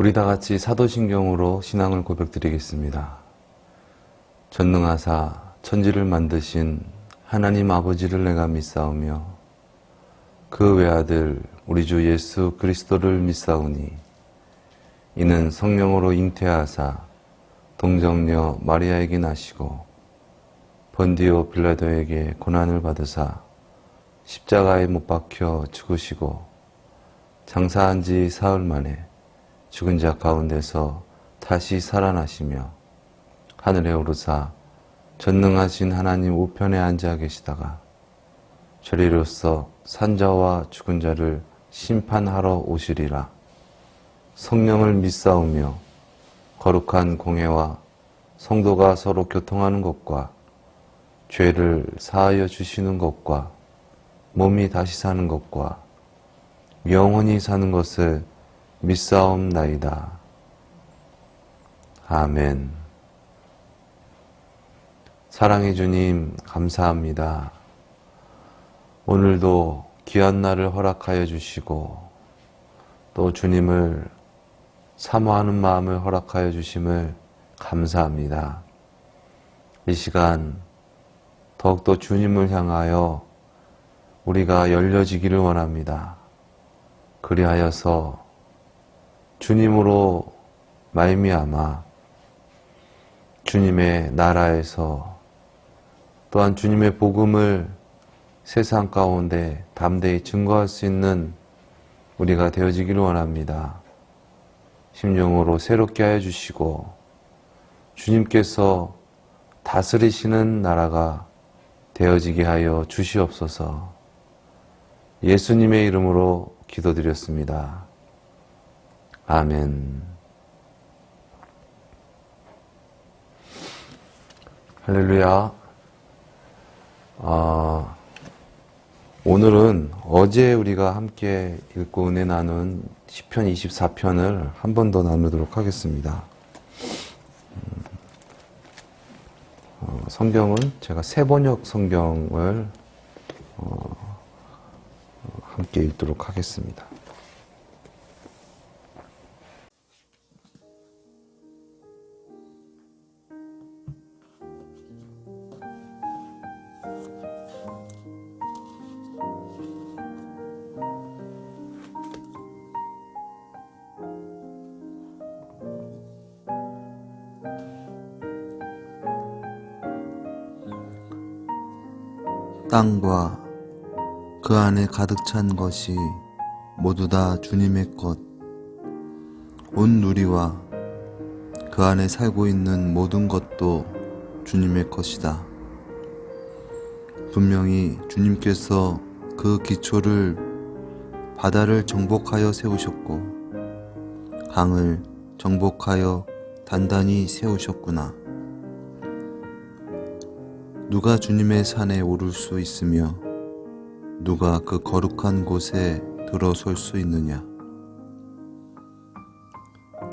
우리 다 같이 사도신경으로 신앙을 고백드리겠습니다. 전능하사 천지를 만드신 하나님 아버지를 내가 믿사오며 그 외아들 우리 주 예수 그리스도를 믿사오니 이는 성령으로 잉태하사 동정녀 마리아에게 나시고 번디오 빌라도에게 고난을 받으사 십자가에 못 박혀 죽으시고 장사한 지 사흘 만에 죽은 자 가운데서 다시 살아나시며 하늘에 오르사 전능하신 하나님 우편에 앉아 계시다가 저리로서 산자와 죽은 자를 심판하러 오시리라. 성령을 믿사오며 거룩한 공회와 성도가 서로 교통하는 것과 죄를 사하여 주시는 것과 몸이 다시 사는 것과 영원히 사는 것을 믿사옵나이다. 아멘. 사랑의 주님, 감사합니다. 오늘도 귀한 날을 허락하여 주시고 또 주님을 사모하는 마음을 허락하여 주심을 감사합니다. 이 시간 더욱더 주님을 향하여 우리가 열려지기를 원합니다. 그리하여서 주님으로 말미암아 주님의 나라에서 또한 주님의 복음을 세상 가운데 담대히 증거할 수 있는 우리가 되어지기를 원합니다. 심령으로 새롭게 하여 주시고 주님께서 다스리시는 나라가 되어지게 하여 주시옵소서. 예수님의 이름으로 기도드렸습니다. 아멘. 할렐루야. 오늘은 어제 우리가 함께 읽고 은혜 나눈 시편 24편을 한 번 더 나누도록 하겠습니다. 성경은 제가 새번역 성경을 함께 읽도록 하겠습니다. 땅과 그 안에 가득 찬 것이 모두 다 주님의 것, 온 누리와 그 안에 살고 있는 모든 것도 주님의 것이다. 분명히 주님께서 그 기초를 바다를 정복하여 세우셨고 강을 정복하여 단단히 세우셨구나. 누가 주님의 산에 오를 수 있으며 누가 그 거룩한 곳에 들어설 수 있느냐.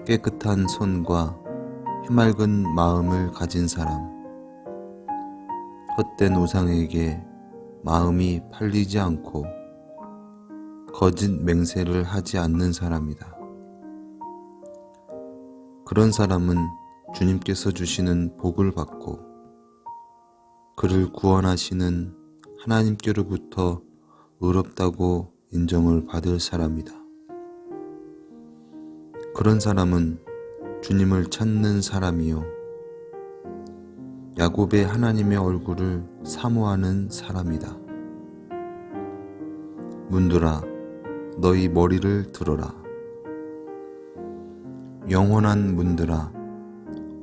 깨끗한 손과 해맑은 마음을 가진 사람, 헛된 우상에게 마음이 팔리지 않고 거짓 맹세를 하지 않는 사람이다. 그런 사람은 주님께서 주시는 복을 받고 그를 구원하시는 하나님께로부터 의롭다고 인정을 받을 사람이다. 그런 사람은 주님을 찾는 사람이요 야곱의 하나님의 얼굴을 사모하는 사람이다. 문들아, 너희 머리를 들어라. 영원한 문들아,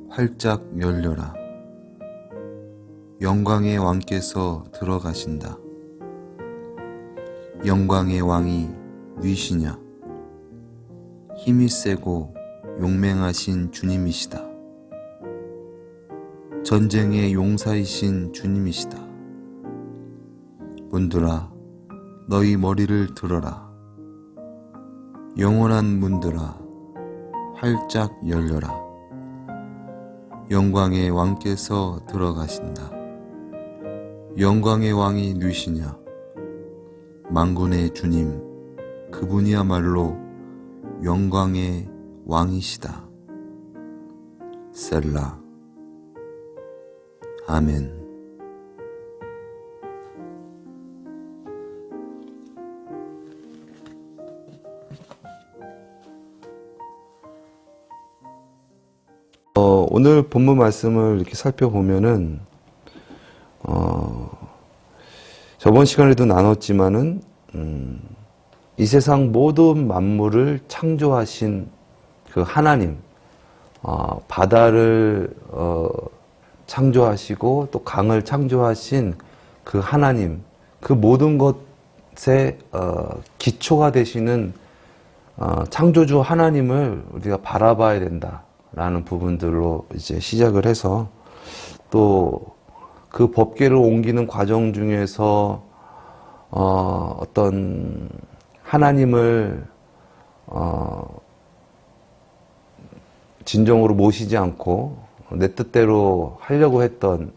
활짝 열려라. 영광의 왕께서 들어가신다. 영광의 왕이 누이시냐? 힘이 세고 용맹하신 주님이시다. 전쟁의 용사이신 주님이시다. 문들아, 너희 머리를 들어라. 영원한 문들아, 활짝 열려라. 영광의 왕께서 들어가신다. 영광의 왕이 누이시냐? 만군의 주님, 그분이야말로 영광의 왕이시다. 셀라. 아멘. 오늘 본문 말씀을 이렇게 살펴보면은, 저번 시간에도 나눴지만은, 이 세상 모든 만물을 창조하신 그 하나님, 바다를, 창조하시고 또 강을 창조하신 그 하나님, 그 모든 것의, 기초가 되시는, 창조주 하나님을 우리가 바라봐야 된다. 라는 부분들로 이제 시작을 해서 또 그 법궤를 옮기는 과정 중에서 어떤 하나님을 진정으로 모시지 않고 내 뜻대로 하려고 했던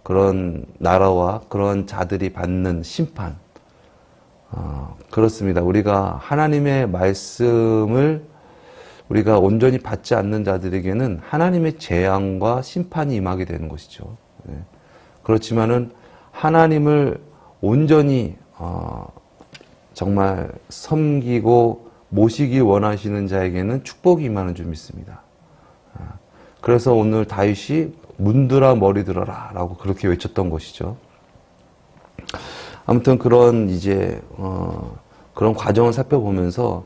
그런 나라와 그런 자들이 받는 심판, 그렇습니다. 우리가 하나님의 말씀을 우리가 온전히 받지 않는 자들에게는 하나님의 재앙과 심판이 임하게 되는 것이죠. 그렇지만은 하나님을 온전히 정말 섬기고 모시기 원하시는 자에게는 축복이 임하는 줄 믿습니다. 그래서 오늘 다윗이 문들아 머리 들어라 라고 그렇게 외쳤던 것이죠. 아무튼 그런 이제 그런 과정을 살펴보면서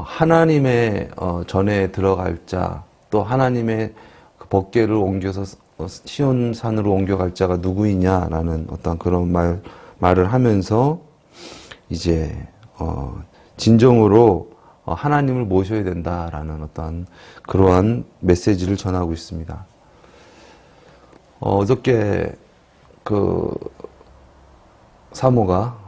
하나님의 전에 들어갈 자, 또 하나님의 그 법궤를 옮겨서 시온 산으로 옮겨갈 자가 누구이냐라는 어떤 그런 말을 하면서 이제 진정으로 하나님을 모셔야 된다라는 어떤 그러한 메시지를 전하고 있습니다. 어저께 그 사모가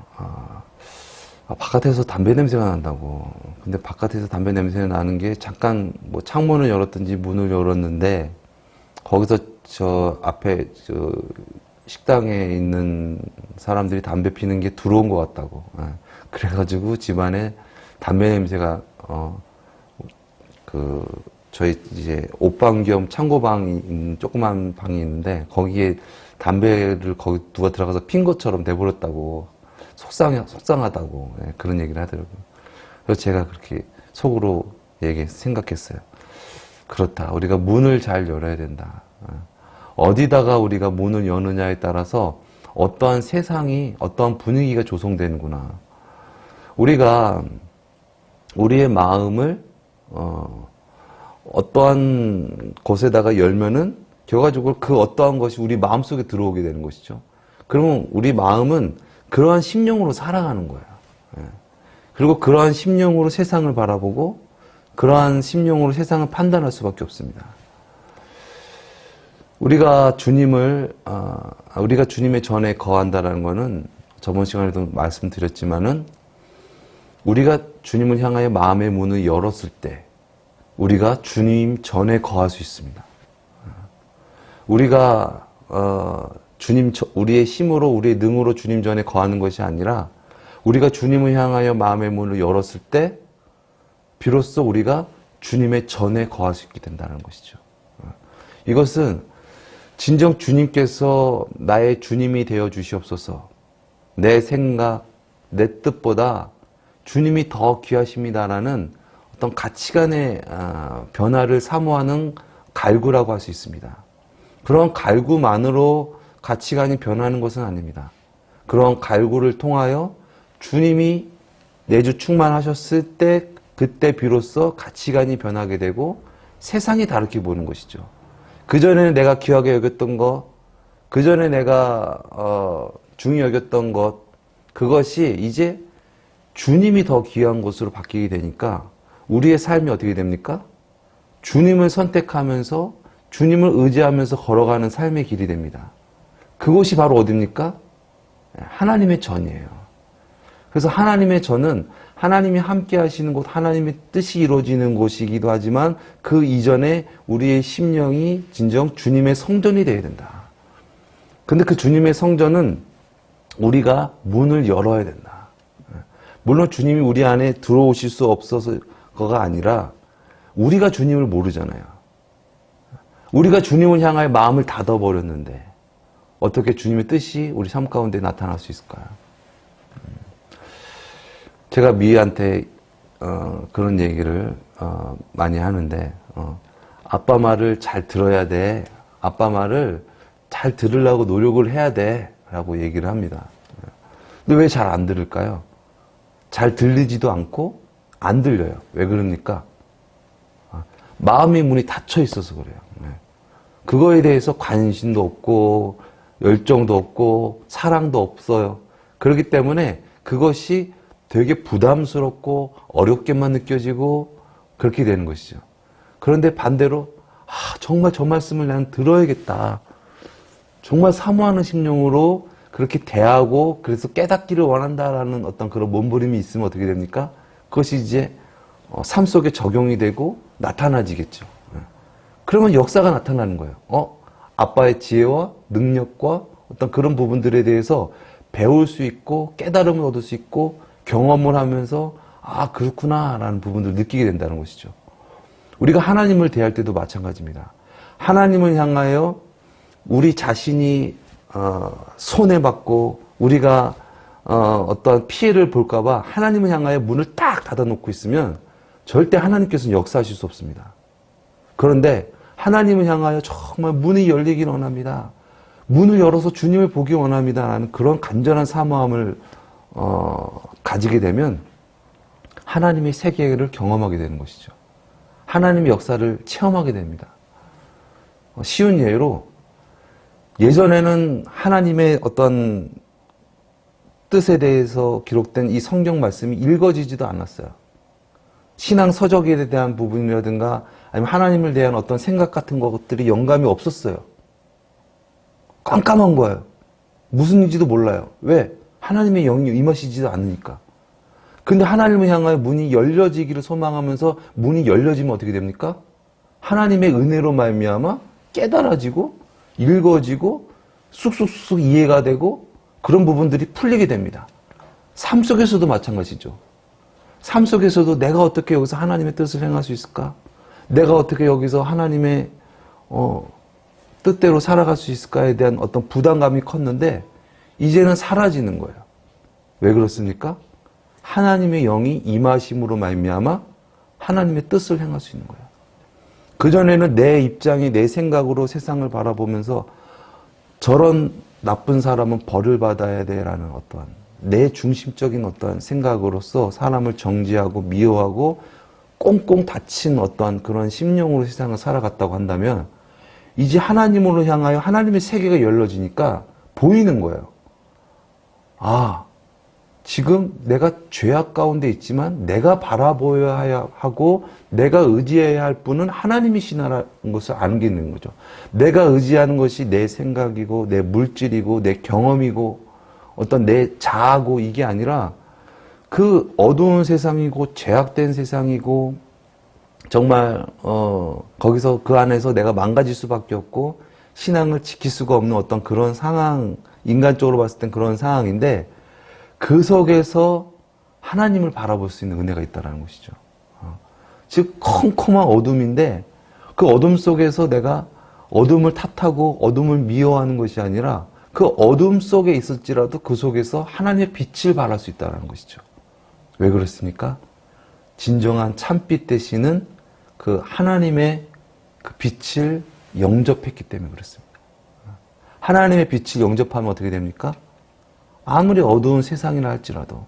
바깥에서 담배 냄새가 난다고. 근데 바깥에서 담배 냄새가 나는 게 잠깐 뭐 창문을 열었든지 문을 열었는데 거기서 저 앞에 저 식당에 있는 사람들이 담배 피는 게 들어온 것 같다고. 그래가지고 집안에 담배 냄새가 저희 이제 옷방 겸 창고방이 있는 조그만 방이 있는데 거기에 담배를 거기 누가 들어가서 핀 것처럼 내버렸다고. 속상하다고 그런 얘기를 하더라고요. 그래서 제가 그렇게 속으로 생각했어요. 그렇다. 우리가 문을 잘 열어야 된다. 어디다가 우리가 문을 여느냐에 따라서 어떠한 세상이, 어떠한 분위기가 조성되는구나. 우리가 우리의 마음을 어떠한 곳에다가 열면은 결과적으로 그 어떠한 것이 우리 마음속에 들어오게 되는 것이죠. 그러면 우리 마음은 그러한 심령으로 살아가는 거예요. 그리고 그러한 심령으로 세상을 바라보고 그러한 심령으로 세상을 판단할 수밖에 없습니다. 우리가 주님의 전에 거한다라는 것은 저번 시간에도 말씀드렸지만은 우리가 주님을 향하여 마음의 문을 열었을 때 우리가 주님 전에 거할 수 있습니다. 우리가 우리의 힘으로, 우리의 능으로 주님 전에 거하는 것이 아니라 우리가 주님을 향하여 마음의 문을 열었을 때 비로소 우리가 주님의 전에 거할 수 있게 된다는 것이죠. 이것은 진정 주님께서 나의 주님이 되어 주시옵소서, 내 생각, 내 뜻보다 주님이 더 귀하십니다라는 어떤 가치관의 변화를 사모하는 갈구라고 할 수 있습니다. 그런 갈구만으로 가치관이 변하는 것은 아닙니다. 그런 갈구를 통하여 주님이 내주 충만하셨을 때 그때 비로소 가치관이 변하게 되고 세상이 다르게 보는 것이죠. 그전에는 내가 귀하게 여겼던 것, 그전에 내가 중히 여겼던 것, 그것이 이제 주님이 더 귀한 것으로 바뀌게 되니까 우리의 삶이 어떻게 됩니까? 주님을 선택하면서 주님을 의지하면서 걸어가는 삶의 길이 됩니다. 그것이 바로 어디입니까? 하나님의 전이에요. 그래서 하나님의 전은 하나님이 함께 하시는 곳, 하나님의 뜻이 이루어지는 곳이기도 하지만 그 이전에 우리의 심령이 진정 주님의 성전이 되어야 된다. 근데 그 주님의 성전은 우리가 문을 열어야 된다. 물론 주님이 우리 안에 들어오실 수 없어서가 아니라 우리가 주님을 모르잖아요. 우리가 주님을 향하여 마음을 닫아버렸는데 어떻게 주님의 뜻이 우리 삶 가운데 나타날 수 있을까요? 제가 미희한테 그런 얘기를 많이 하는데 아빠 말을 잘 들어야 돼. 아빠 말을 잘 들으려고 노력을 해야 돼. 라고 얘기를 합니다. 근데 왜 잘 안 들을까요? 잘 들리지도 않고 안 들려요. 왜 그럽니까? 마음의 문이 닫혀 있어서 그래요. 그거에 대해서 관심도 없고 열정도 없고 사랑도 없어요. 그렇기 때문에 그것이 되게 부담스럽고 어렵게만 느껴지고 그렇게 되는 것이죠. 그런데 반대로 정말 저 말씀을 나는 들어야겠다. 정말 사모하는 심령으로 그렇게 대하고 그래서 깨닫기를 원한다라는 어떤 그런 몸부림이 있으면 어떻게 됩니까? 그것이 이제 삶 속에 적용이 되고 나타나지겠죠. 그러면 역사가 나타나는 거예요. 아빠의 지혜와 능력과 어떤 그런 부분들에 대해서 배울 수 있고 깨달음을 얻을 수 있고 경험을 하면서 그렇구나 라는 부분들을 느끼게 된다는 것이죠. 우리가 하나님을 대할 때도 마찬가지입니다. 하나님을 향하여 우리 자신이 손해받고 우리가 어떤 피해를 볼까봐 하나님을 향하여 문을 딱 닫아놓고 있으면 절대 하나님께서는 역사하실 수 없습니다. 그런데 하나님을 향하여 정말 문이 열리길 원합니다. 문을 열어서 주님을 보기 원합니다. 라는 그런 간절한 사모함을 가지게 되면 하나님의 세계를 경험하게 되는 것이죠. 하나님의 역사를 체험하게 됩니다. 쉬운 예로 예전에는 하나님의 어떤 뜻에 대해서 기록된 이 성경 말씀이 읽어지지도 않았어요. 신앙 서적에 대한 부분이라든가 아니면 하나님을 대한 어떤 생각 같은 것들이 영감이 없었어요. 깜깜한 거예요. 무슨 일인지도 몰라요. 왜? 하나님의 영이 임하시지도 않으니까. 근데 하나님을 향하여 문이 열려지기를 소망하면서 문이 열려지면 어떻게 됩니까? 하나님의 은혜로 말미암아 깨달아지고 읽어지고 쑥쑥쑥 이해가 되고 그런 부분들이 풀리게 됩니다. 삶 속에서도 마찬가지죠. 삶 속에서도 내가 어떻게 여기서 하나님의 뜻을 행할 수 있을까? 내가 어떻게 여기서 하나님의 뜻대로 살아갈 수 있을까에 대한 어떤 부담감이 컸는데 이제는 사라지는 거예요. 왜 그렇습니까? 하나님의 영이 임하심으로 말미암아 하나님의 뜻을 행할 수 있는 거예요. 그전에는 내 입장이 내 생각으로 세상을 바라보면서 저런 나쁜 사람은 벌을 받아야 돼라는 어떠한 내 중심적인 어떠한 생각으로서 사람을 정죄하고 미워하고 꽁꽁 닫힌 어떠한 그런 심령으로 세상을 살아갔다고 한다면 이제 하나님으로 향하여 하나님의 세계가 열려지니까 보이는 거예요. 지금 내가 죄악 가운데 있지만 내가 바라보아야 하고 내가 의지해야 할 분은 하나님이시라는 것을 알게 되는 거죠. 내가 의지하는 것이 내 생각이고 내 물질이고 내 경험이고 어떤 내 자아고 이게 아니라 그 어두운 세상이고 죄악된 세상이고 정말 거기서 그 안에서 내가 망가질 수밖에 없고 신앙을 지킬 수가 없는 어떤 그런 상황, 인간적으로 봤을 땐 그런 상황인데 그 속에서 하나님을 바라볼 수 있는 은혜가 있다는 것이죠. 즉 컴컴한 어둠인데 그 어둠 속에서 내가 어둠을 탓하고 어둠을 미워하는 것이 아니라 그 어둠 속에 있을지라도 그 속에서 하나님의 빛을 발할 수 있다는 것이죠. 왜 그렇습니까? 진정한 참빛 되시는 그 하나님의 그 빛을 영접했기 때문에 그렇습니다. 하나님의 빛을 영접하면 어떻게 됩니까? 아무리 어두운 세상이라 할지라도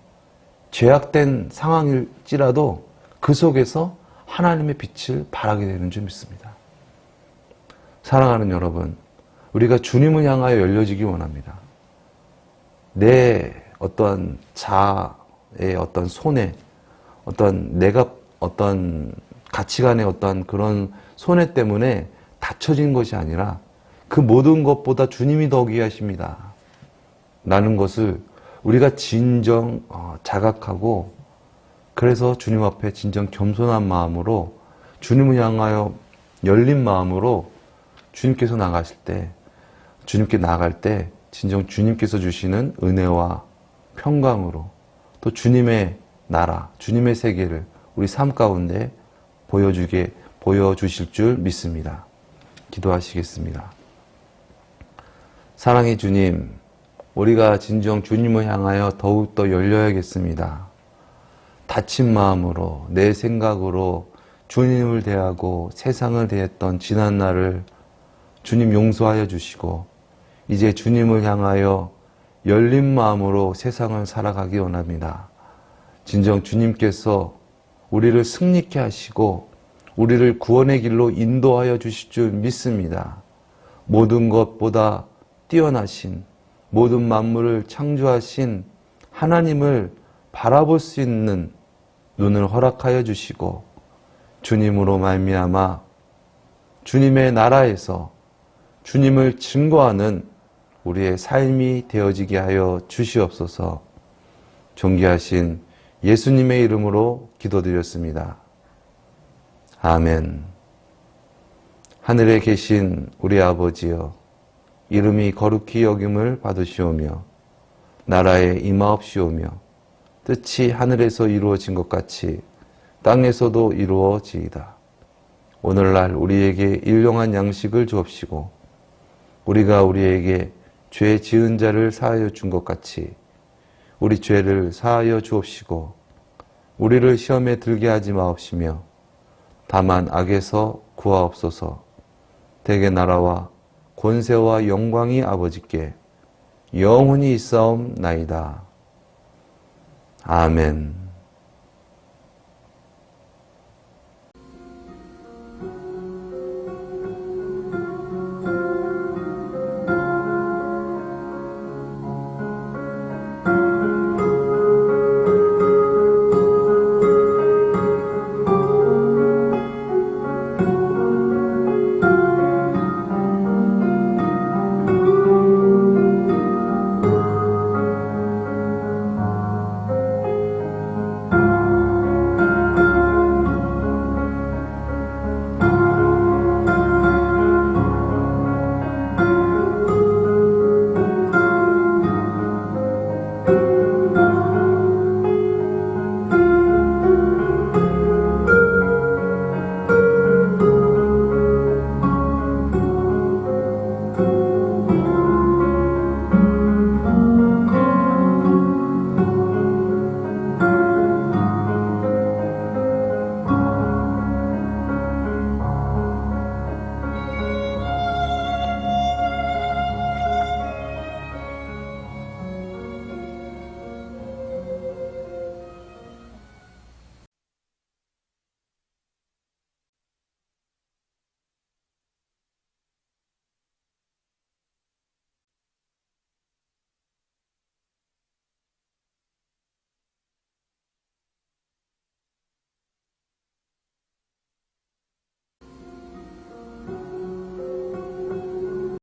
죄악된 상황일지라도 그 속에서 하나님의 빛을 발하게 되는 줄 믿습니다. 사랑하는 여러분, 우리가 주님을 향하여 열려지기 원합니다. 내 어떤 자아의 어떤 손해, 내가 어떤 가치관의 어떤 그런 손해 때문에 닫혀진 것이 아니라 그 모든 것보다 주님이 더 귀하십니다. 라는 것을 우리가 진정 자각하고 그래서 주님 앞에 진정 겸손한 마음으로 주님을 향하여 열린 마음으로 주님께서 나가실 때 주님께 나아갈 때 진정 주님께서 주시는 은혜와 평강으로 또 주님의 나라, 주님의 세계를 우리 삶 가운데 보여주실 줄 믿습니다. 기도하시겠습니다. 사랑의 주님, 우리가 진정 주님을 향하여 더욱더 열려야겠습니다. 다친 마음으로, 내 생각으로 주님을 대하고 세상을 대했던 지난 날을 주님 용서하여 주시고, 이제 주님을 향하여 열린 마음으로 세상을 살아가기 원합니다. 진정 주님께서 우리를 승리케 하시고 우리를 구원의 길로 인도하여 주실 줄 믿습니다. 모든 것보다 뛰어나신, 모든 만물을 창조하신 하나님을 바라볼 수 있는 눈을 허락하여 주시고, 주님으로 말미암아 주님의 나라에서 주님을 증거하는 우리의 삶이 되어지게 하여 주시옵소서. 존귀하신 예수님의 이름으로 기도드렸습니다. 아멘. 하늘에 계신 우리 아버지여, 이름이 거룩히 여김을 받으시오며 나라에 임하옵시오며 뜻이 하늘에서 이루어진 것 같이 땅에서도 이루어지이다. 오늘날 우리에게 일용할 양식을 주옵시고, 우리가 우리에게 죄 지은 자를 사하여 준 것 같이 우리 죄를 사하여 주옵시고, 우리를 시험에 들게 하지 마옵시며 다만 악에서 구하옵소서. 대개 나라와 권세와 영광이 아버지께 영원히 있사옵나이다. 아멘.